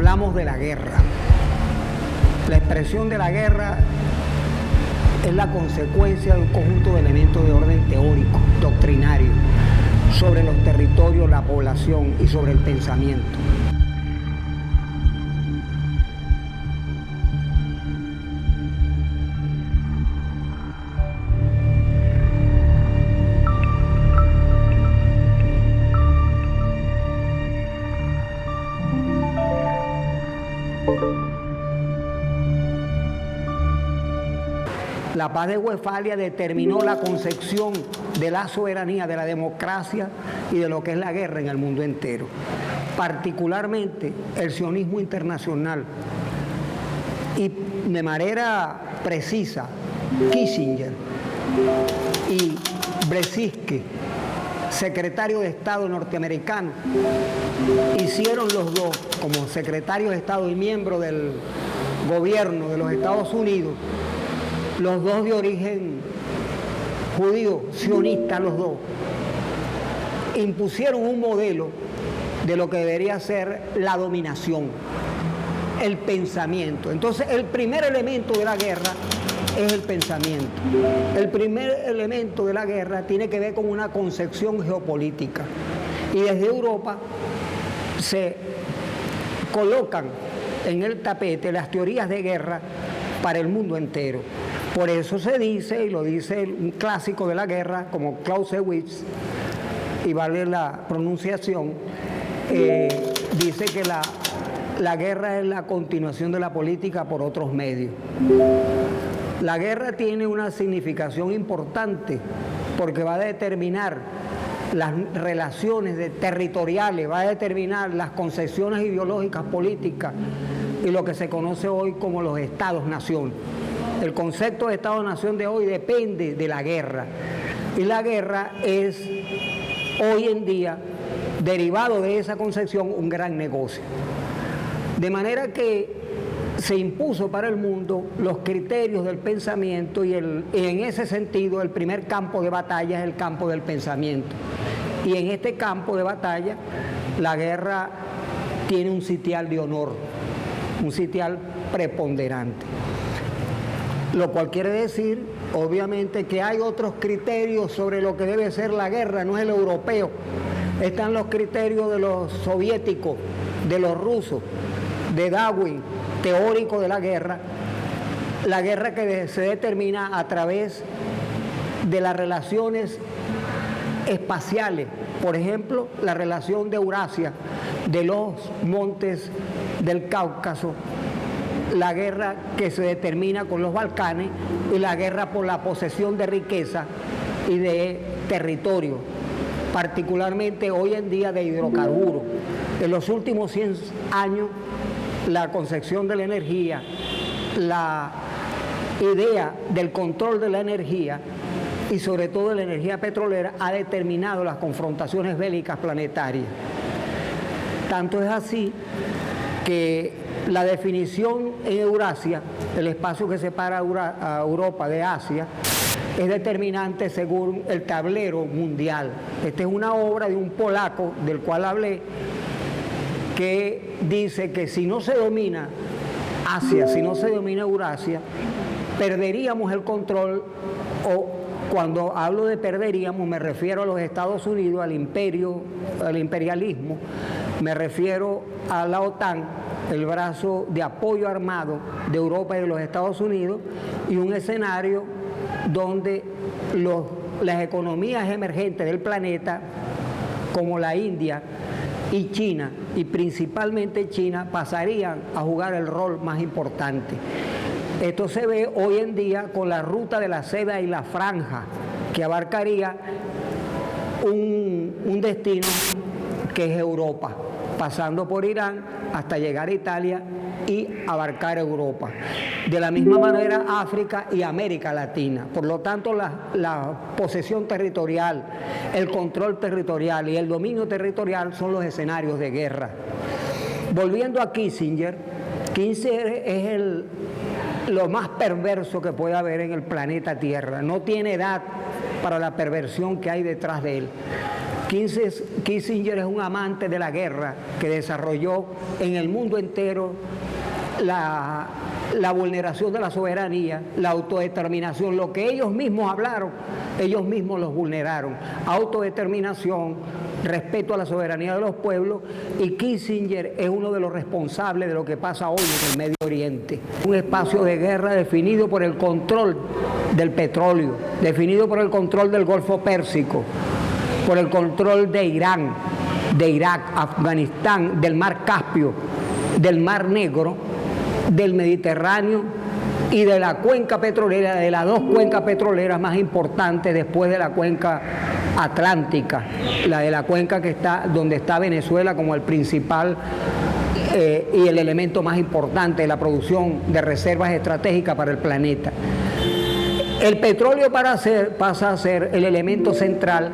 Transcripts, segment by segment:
hablamos de la guerra. La expresión de la guerra es la consecuencia de un conjunto de elementos de orden teórico, doctrinario, sobre los territorios, la población y sobre el pensamiento. La paz de Westfalia determinó la concepción de la soberanía, de la democracia y de lo que es la guerra en el mundo entero. Particularmente el sionismo internacional. Y de manera precisa, Kissinger y Brzezinski, secretario de Estado norteamericano, hicieron los dos, como secretarios de Estado y miembros del gobierno de los Estados Unidos, los dos de origen judío, sionista los dos, impusieron un modelo de lo que debería ser la dominación, el pensamiento. Entonces, el primer elemento de la guerra es el pensamiento. El primer elemento de la guerra tiene que ver con una concepción geopolítica. Y desde Europa se colocan en el tapete las teorías de guerra para el mundo entero. Por eso se dice, y lo dice un clásico de la guerra como Clausewitz, y vale la pronunciación, dice que la guerra es la continuación de la política por otros medios. La guerra tiene una significación importante porque va a determinar las relaciones territoriales, va a determinar las concepciones ideológicas políticas y lo que se conoce hoy como los estados-nación. El concepto de Estado-Nación de hoy depende de la guerra. Y la guerra es, hoy en día, derivado de esa concepción, un gran negocio. De manera que se impuso para el mundo los criterios del pensamiento y en ese sentido el primer campo de batalla es el campo del pensamiento. Y en este campo de batalla la guerra tiene un sitial de honor, un sitial preponderante. Lo cual quiere decir, obviamente, que hay otros criterios sobre lo que debe ser la guerra, no es el europeo. Están los criterios de los soviéticos, de los rusos, de Darwin, teórico de la guerra que se determina a través de las relaciones espaciales. Por ejemplo, la relación de Eurasia, de los montes del Cáucaso, la guerra que se determina con los Balcanes y la guerra por la posesión de riqueza y de territorio, particularmente hoy en día de hidrocarburos. En los últimos 100 años, la concepción de la energía, la idea del control de la energía y sobre todo de la energía petrolera ha determinado las confrontaciones bélicas planetarias. Tanto es así que la definición en Eurasia, el espacio que separa a Europa de Asia, es determinante según el tablero mundial. Esta es una obra de un polaco del cual hablé, que dice que si no se domina Asia, si no se domina Eurasia, perderíamos el control, o cuando hablo de perderíamos me refiero a los Estados Unidos, al imperio, al imperialismo, me refiero a la OTAN, el brazo de apoyo armado de Europa y de los Estados Unidos, y un escenario donde las economías emergentes del planeta, como la India y China, y principalmente China, pasarían a jugar el rol más importante. Esto se ve hoy en día con la ruta de la seda y la franja, que abarcaría un destino que es Europa, pasando por Irán hasta llegar a Italia y abarcar Europa. De la misma manera África y América Latina. Por lo tanto, la posesión territorial, el control territorial y el dominio territorial son los escenarios de guerra. Volviendo a Kissinger, Kissinger es lo más perverso que puede haber en el planeta Tierra. No tiene edad para la perversión que hay detrás de él. Kissinger es un amante de la guerra que desarrolló en el mundo entero la vulneración de la soberanía, la autodeterminación, lo que ellos mismos hablaron, ellos mismos los vulneraron. Autodeterminación, respeto a la soberanía de los pueblos, y Kissinger es uno de los responsables de lo que pasa hoy en el Medio Oriente. Un espacio de guerra definido por el control del petróleo, definido por el control del Golfo Pérsico, por el control de Irán, de Irak, Afganistán, del Mar Caspio, del Mar Negro, del Mediterráneo y de la cuenca petrolera, de las dos cuencas petroleras más importantes después de la cuenca atlántica, la de la cuenca que está donde está Venezuela como el principal y el elemento más importante de la producción de reservas estratégicas para el planeta. El petróleo pasa a ser el elemento central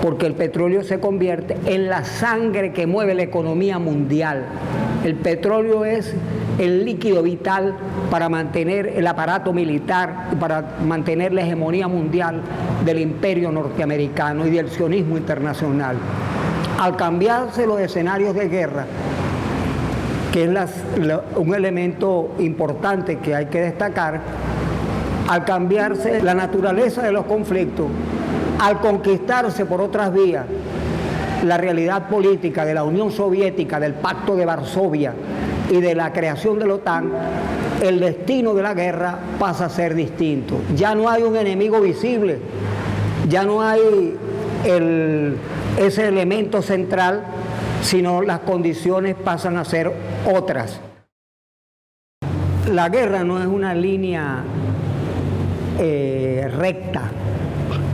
porque el petróleo se convierte en la sangre que mueve la economía mundial. El petróleo es el líquido vital para mantener el aparato militar y para mantener la hegemonía mundial del imperio norteamericano y del sionismo internacional. Al cambiarse los escenarios de guerra, que es un elemento importante que hay que destacar, al cambiarse la naturaleza de los conflictos, al conquistarse por otras vías la realidad política de la Unión Soviética, del Pacto de Varsovia y de la creación de la OTAN, el destino de la guerra pasa a ser distinto. Ya no hay un enemigo visible, ya no hay ese elemento central, sino las condiciones pasan a ser otras. La guerra no es una línea recta.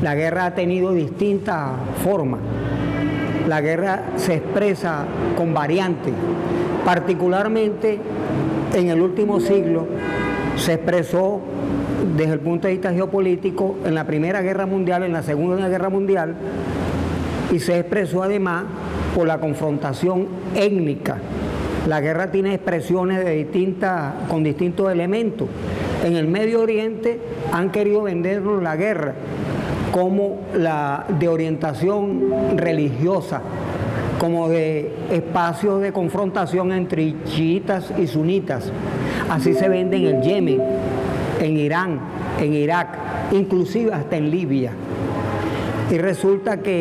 La guerra ha tenido distintas formas. La guerra se expresa con variantes. Particularmente en el último siglo se expresó desde el punto de vista geopolítico en la Primera Guerra Mundial, en la Segunda Guerra Mundial, y se expresó además por la confrontación étnica. La guerra tiene expresiones con distintos elementos. En el Medio Oriente han querido vendernos la guerra como la de orientación religiosa, como de espacios de confrontación entre chiitas y sunitas. Así se vende en el Yemen, en Irán, en Irak, inclusive hasta en Libia. Y resulta que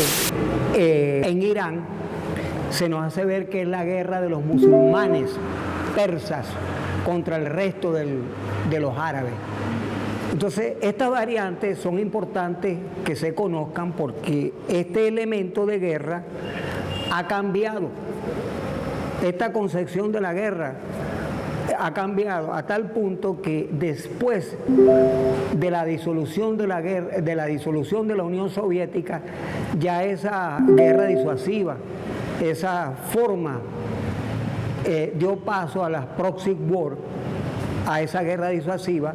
en Irán se nos hace ver que es la guerra de los musulmanes persas contra el resto de los árabes. Entonces, estas variantes son importantes que se conozcan porque este elemento de guerra ha cambiado. Esta concepción de la guerra ha cambiado a tal punto que después de la disolución de la guerra, de la disolución de la Unión Soviética, ya esa guerra disuasiva, esa forma dio paso a las proxy war, a esa guerra disuasiva,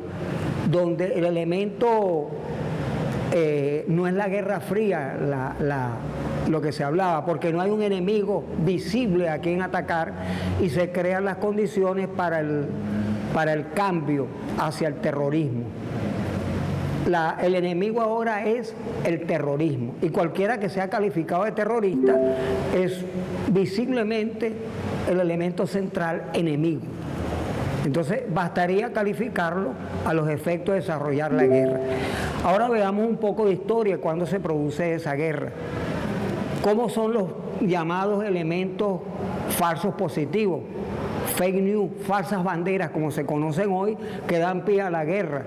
donde el elemento no es la Guerra Fría lo que se hablaba, porque no hay un enemigo visible a quien atacar y se crean las condiciones para el cambio hacia el terrorismo. El enemigo ahora es el terrorismo, y cualquiera que sea calificado de terrorista es visiblemente el elemento central enemigo. Entonces bastaría calificarlo a los efectos de desarrollar la guerra. Ahora veamos un poco de historia de cuándo se produce esa guerra. ¿Cómo son los llamados elementos falsos positivos? Fake news, falsas banderas, como se conocen hoy, que dan pie a la guerra.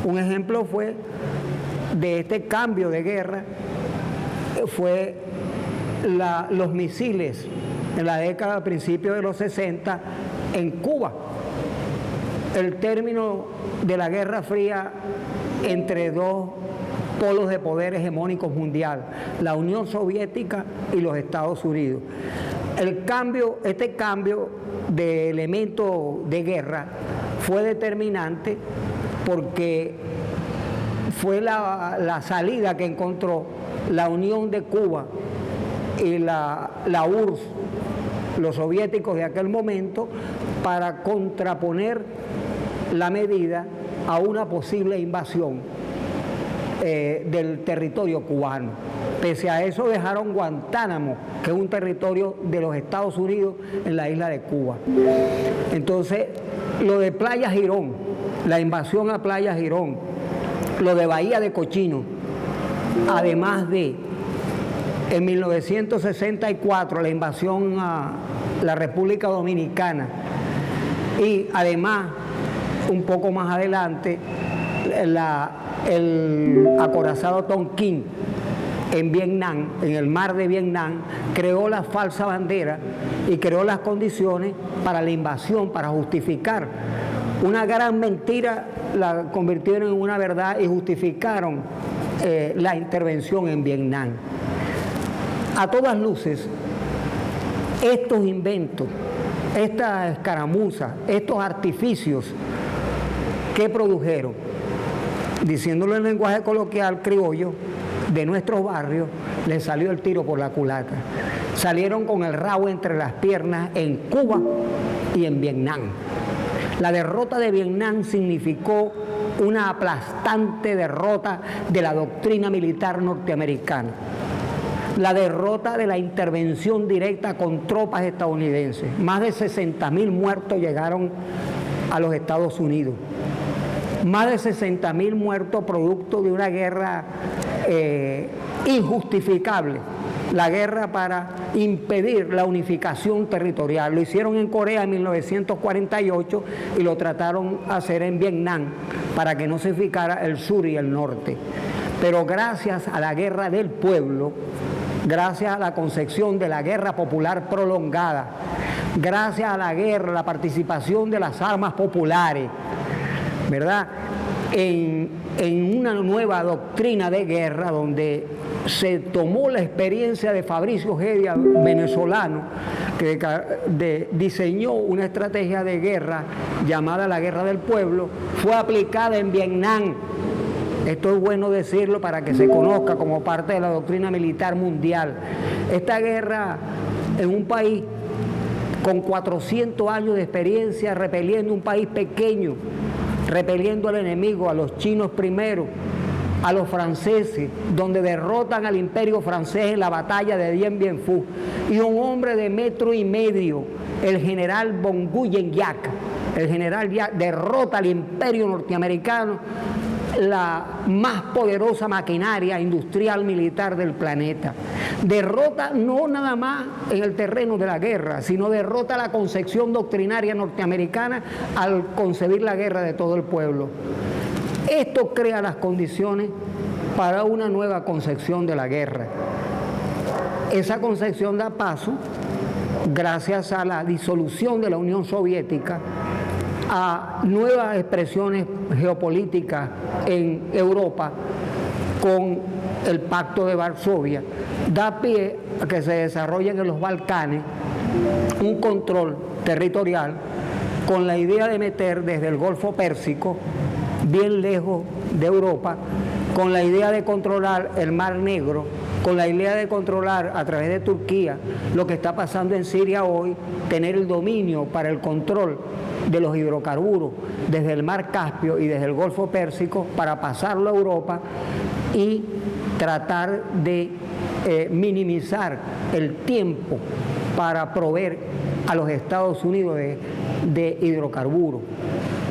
Un ejemplo fue de este cambio de guerra, fue los misiles en la década, a principios de los 60, en Cuba. El término de la Guerra Fría entre dos polos de poder hegemónicos mundial, la Unión Soviética y los Estados Unidos. Este cambio de elemento de guerra fue determinante porque fue la salida que encontró la Unión de Cuba y la URSS, los soviéticos de aquel momento, para contraponer la medida a una posible invasión del territorio cubano. Pese a eso dejaron Guantánamo, que es un territorio de los Estados Unidos en la isla de Cuba. Entonces, lo de Playa Girón, la invasión a Playa Girón, lo de Bahía de Cochino, además de, en 1964, la invasión a la República Dominicana, y además, un poco más adelante, el acorazado Tonquín en Vietnam, en el mar de Vietnam, creó la falsa bandera y creó las condiciones para la invasión, para justificar una gran mentira, la convirtieron en una verdad y justificaron la intervención en Vietnam. A todas luces, estos inventos, estas escaramuzas, estos artificios que produjeron, diciéndolo en lenguaje coloquial criollo, de nuestros barrios, les salió el tiro por la culata. Salieron con el rabo entre las piernas en Cuba y en Vietnam. La derrota de Vietnam significó una aplastante derrota de la doctrina militar norteamericana. La derrota de la intervención directa con tropas estadounidenses. Más de 60.000 muertos llegaron a los Estados Unidos. Más de 60.000 muertos producto de una guerra injustificable, la guerra para impedir la unificación territorial. Lo hicieron en Corea en 1948 y lo trataron de hacer en Vietnam para que no se unificara el sur y el norte. Pero gracias a la guerra del pueblo, gracias a la concepción de la guerra popular prolongada, gracias a la guerra, la participación de las armas populares, ¿verdad?, en una nueva doctrina de guerra donde se tomó la experiencia de Fabricio Heredia, venezolano, que diseñó una estrategia de guerra llamada la guerra del pueblo, fue aplicada en Vietnam. Esto es bueno decirlo para que se conozca como parte de la doctrina militar mundial. Esta guerra en un país con 400 años de experiencia, repeliendo un país pequeño, repeliendo al enemigo, a los chinos primero, a los franceses, donde derrotan al imperio francés en la batalla de Dien Bien Phu, y un hombre de 1,5 metros, el general von Guyen-Yak, el general Yak, derrota al imperio norteamericano, la más poderosa maquinaria industrial militar del planeta. Derrota no nada más en el terreno de la guerra, sino derrota la concepción doctrinaria norteamericana al concebir la guerra de todo el pueblo. Esto crea las condiciones para una nueva concepción de la guerra. Esa concepción da paso, gracias a la disolución de la Unión Soviética, a nuevas expresiones geopolíticas en Europa con el Pacto de Varsovia. Da pie a que se desarrollen en los Balcanes un control territorial con la idea de meter desde el Golfo Pérsico, bien lejos de Europa, con la idea de controlar el Mar Negro, con la idea de controlar a través de Turquía lo que está pasando en Siria hoy, tener el dominio para el control de los hidrocarburos desde el Mar Caspio y desde el Golfo Pérsico para pasarlo a Europa y tratar de minimizar el tiempo para proveer a los Estados Unidos de hidrocarburos,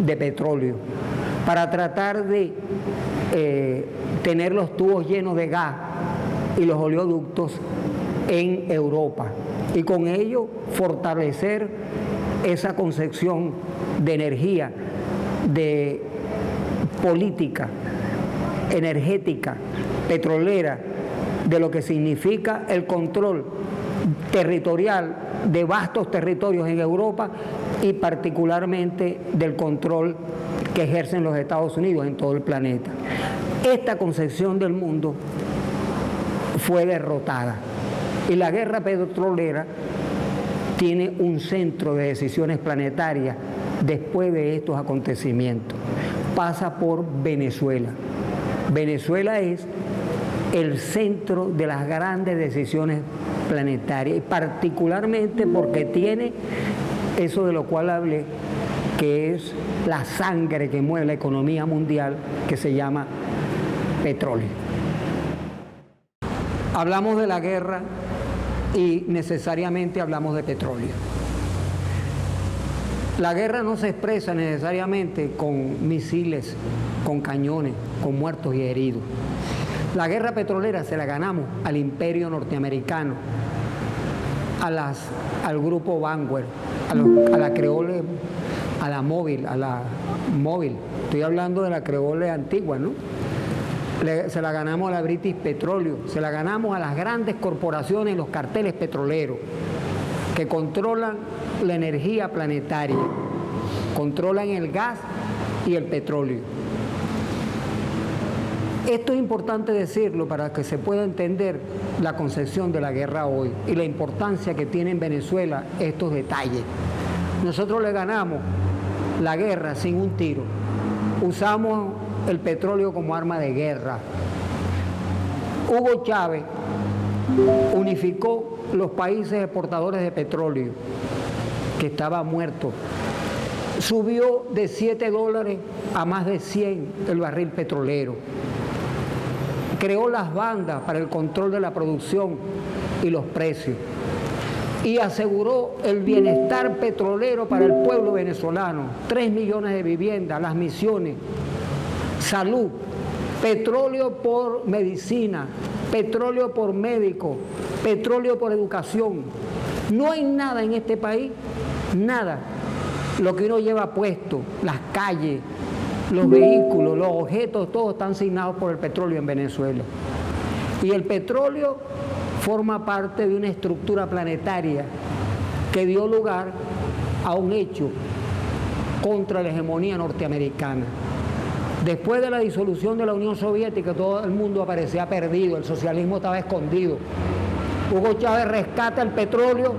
de petróleo, para tratar de tener los tubos llenos de gas y los oleoductos en Europa y con ello fortalecer esa concepción de energía, de política energética, petrolera, de lo que significa el control territorial de vastos territorios en Europa y particularmente del control que ejercen los Estados Unidos en todo el planeta. Esta concepción del mundo fue derrotada y la guerra petrolera tiene un centro de decisiones planetarias después de estos acontecimientos. Pasa por Venezuela. Venezuela es el centro de las grandes decisiones planetarias, y particularmente porque tiene eso de lo cual hablé, que es la sangre que mueve la economía mundial, que se llama petróleo. Hablamos de la guerra y necesariamente hablamos de petróleo. La guerra no se expresa necesariamente con misiles, con cañones, con muertos y heridos. La guerra petrolera se la ganamos al imperio norteamericano, al grupo Vanguard, a la Creole, a la Móvil, estoy hablando de la Creole antigua, ¿no? Se la ganamos a la British Petroleum, se la ganamos a las grandes corporaciones, los carteles petroleros, que controlan la energía planetaria, controlan el gas y el petróleo. Esto es importante decirlo para que se pueda entender la concepción de la guerra hoy y la importancia que tiene en Venezuela estos detalles. Nosotros le ganamos la guerra sin un tiro. Usamos el petróleo como arma de guerra. Hugo Chávez unificó los países exportadores de petróleo, que estaba muerto. Subió de $7 a más de 100 el barril petrolero. Creó las bandas para el control de la producción y los precios. Y aseguró el bienestar petrolero para el pueblo venezolano. 3 millones de viviendas, las misiones, salud, petróleo por medicina, petróleo por médico, petróleo por educación. No hay nada en este país, nada, lo que uno lleva puesto, las calles, los vehículos, los objetos, todos están asignados por el petróleo en Venezuela. Y el petróleo forma parte de una estructura planetaria que dio lugar a un hecho contra la hegemonía norteamericana. Después de la disolución de la Unión Soviética, todo el mundo parecía perdido, el socialismo estaba escondido. Hugo Chávez rescata el petróleo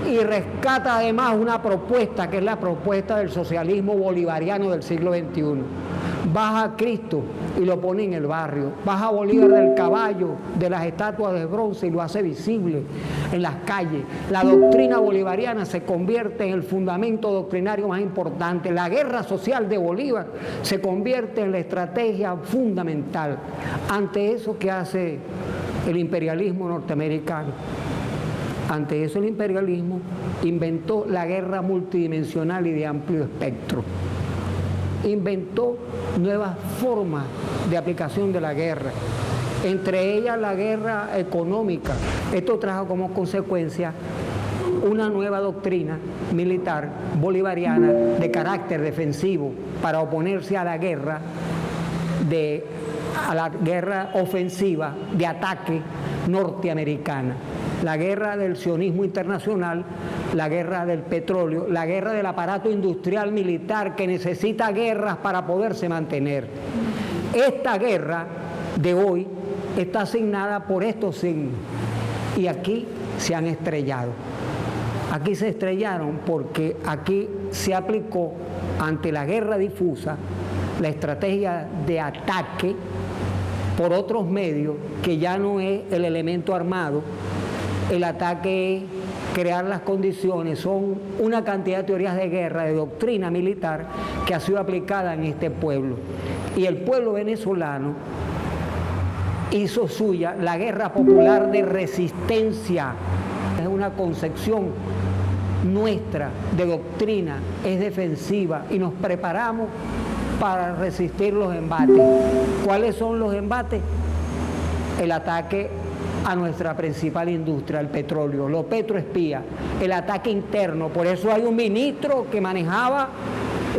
y rescata además una propuesta, que es la propuesta del socialismo bolivariano del siglo XXI. Baja a Cristo y lo pone en el barrio. Baja a Bolívar del caballo, de las estatuas de bronce, y lo hace visible en las calles. La doctrina bolivariana se convierte en el fundamento doctrinario más importante. La guerra social de Bolívar se convierte en la estrategia fundamental. Ante eso, ¿qué hace el imperialismo norteamericano? Ante eso, el imperialismo inventó la guerra multidimensional y de amplio espectro. Inventó nuevas formas de aplicación de la guerra, entre ellas la guerra económica. Esto trajo como consecuencia una nueva doctrina militar bolivariana de carácter defensivo para oponerse a la guerra ofensiva de ataque norteamericana. La guerra del sionismo internacional, la guerra del petróleo, la guerra del aparato industrial militar que necesita guerras para poderse mantener. Esta guerra de hoy está asignada por estos signos y aquí se han estrellado. Aquí se estrellaron porque aquí se aplicó ante la guerra difusa la estrategia de ataque por otros medios, que ya no es el elemento armado. El ataque es crear las condiciones, son una cantidad de teorías de guerra, de doctrina militar que ha sido aplicada en este pueblo. Y el pueblo venezolano hizo suya la guerra popular de resistencia. Es una concepción nuestra de doctrina, es defensiva y nos preparamos para resistir los embates. ¿Cuáles son los embates? El ataque a nuestra principal industria, el petróleo, los petroespías, el ataque interno. Por eso hay un ministro que manejaba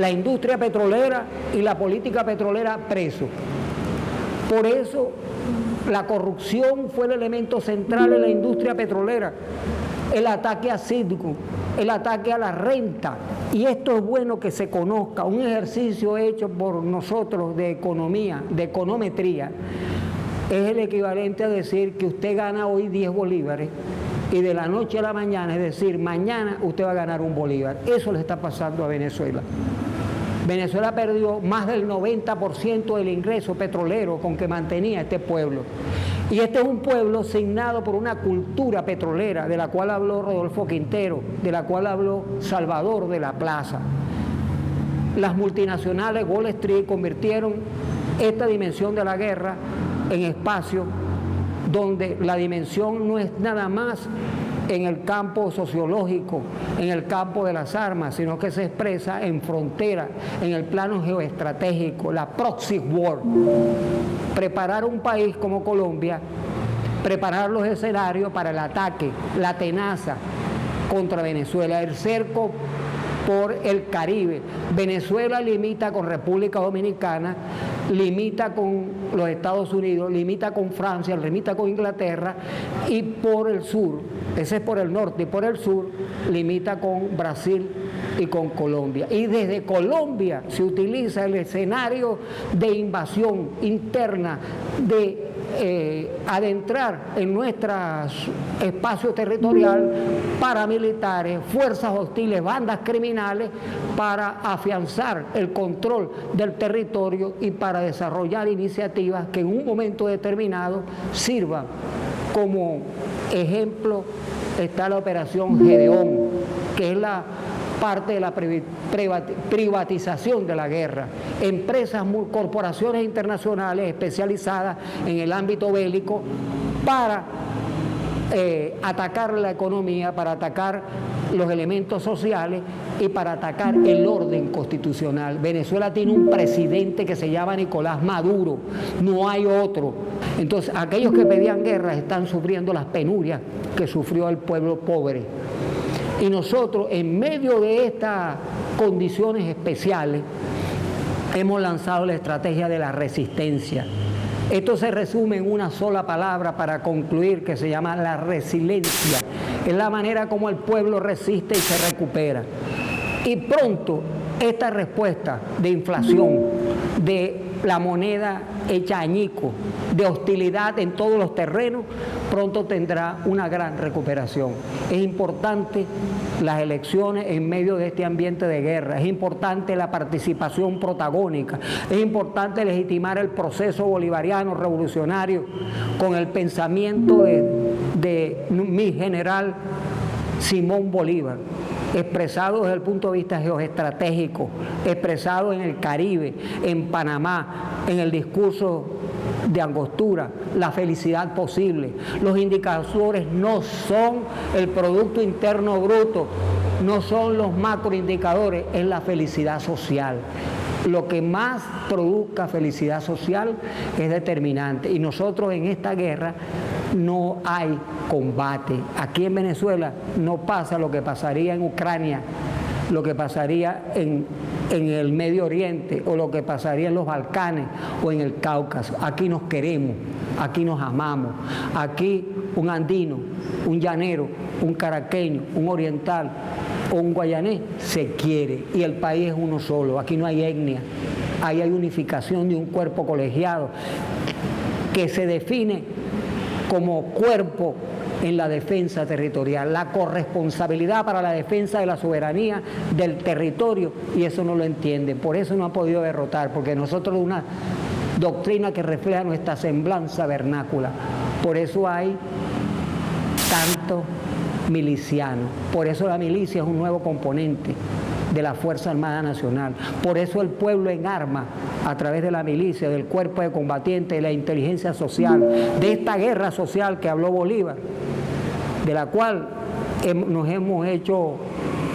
la industria petrolera y la política petrolera preso. Por eso la corrupción fue el elemento central en la industria petrolera. El ataque a Citgo, el ataque a la renta. Y esto es bueno que se conozca, un ejercicio hecho por nosotros de economía, de econometría. Es el equivalente a decir que usted gana hoy 10 bolívares y de la noche a la mañana, es decir, mañana usted va a ganar un bolívar. Eso le está pasando a Venezuela. Venezuela perdió más del 90% del ingreso petrolero con que mantenía este pueblo. Y este es un pueblo signado por una cultura petrolera, de la cual habló Rodolfo Quintero, de la cual habló Salvador de la Plaza. Las multinacionales Wall Street convirtieron esta dimensión de la guerra en espacio donde la dimensión no es nada más en el campo sociológico, en el campo de las armas, sino que se expresa en frontera, en el plano geoestratégico, la proxy war. Preparar un país como Colombia, preparar los escenarios para el ataque, la tenaza contra Venezuela, el cerco por el Caribe. Venezuela limita con República Dominicana, limita con los Estados Unidos, limita con Francia, limita con Inglaterra, y por el sur, ese es por el norte, y por el sur limita con Brasil y con Colombia. Y desde Colombia se utiliza el escenario de invasión interna, de adentrar en nuestro espacio territorial paramilitares, fuerzas hostiles, bandas criminales, para afianzar el control del territorio y para desarrollar iniciativas que en un momento determinado sirvan como ejemplo. Está la operación Gedeón, que es la parte de la privatización de la guerra. Empresas, corporaciones internacionales especializadas en el ámbito bélico para atacar la economía, para atacar los elementos sociales y para atacar el orden constitucional. Venezuela tiene un presidente que se llama Nicolás Maduro, no hay otro. Entonces, aquellos que pedían guerra están sufriendo las penurias que sufrió el pueblo pobre. Y nosotros, en medio de estas condiciones especiales, hemos lanzado la estrategia de la resistencia. Esto se resume en una sola palabra para concluir, que se llama la resiliencia. Es la manera como el pueblo resiste y se recupera. Y pronto esta respuesta de inflación, de la moneda hecha añico, de hostilidad en todos los terrenos, pronto tendrá una gran recuperación. Es importante las elecciones en medio de este ambiente de guerra, es importante la participación protagónica, es importante legitimar el proceso bolivariano revolucionario con el pensamiento de mi general Simón Bolívar, expresado desde el punto de vista geoestratégico, expresado en el Caribe, en Panamá, en el discurso de Angostura, la felicidad posible. Los indicadores no son el Producto Interno Bruto, no son los macroindicadores, es la felicidad social. Lo que más produzca felicidad social es determinante. Y nosotros en esta guerra no hay combate. Aquí en Venezuela no pasa lo que pasaría en Ucrania, lo que pasaría en el Medio Oriente, o lo que pasaría en los Balcanes o en el Cáucaso. Aquí nos queremos, aquí nos amamos. Aquí un andino, un llanero, un caraqueño, un oriental o un guayanés se quiere, y el país es uno solo. Aquí no hay etnia, ahí hay unificación de un cuerpo colegiado que se define como cuerpo en la defensa territorial, la corresponsabilidad para la defensa de la soberanía del territorio, y eso no lo entienden. Por eso no han podido derrotar, porque nosotros una doctrina que refleja nuestra semblanza vernácula. Por eso hay tanto miliciano, por eso la milicia es un nuevo componente de la Fuerza Armada Nacional. Por eso el pueblo en armas, a través de la milicia, del cuerpo de combatientes, de la inteligencia social, de esta guerra social que habló Bolívar, de la cual nos hemos hecho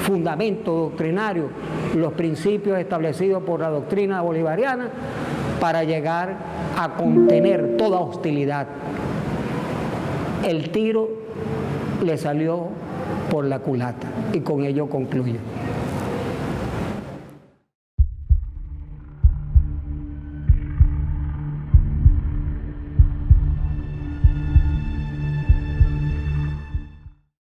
fundamento doctrinario, los principios establecidos por la doctrina bolivariana, para llegar a contener toda hostilidad. El tiro le salió por la culata, y con ello concluyo.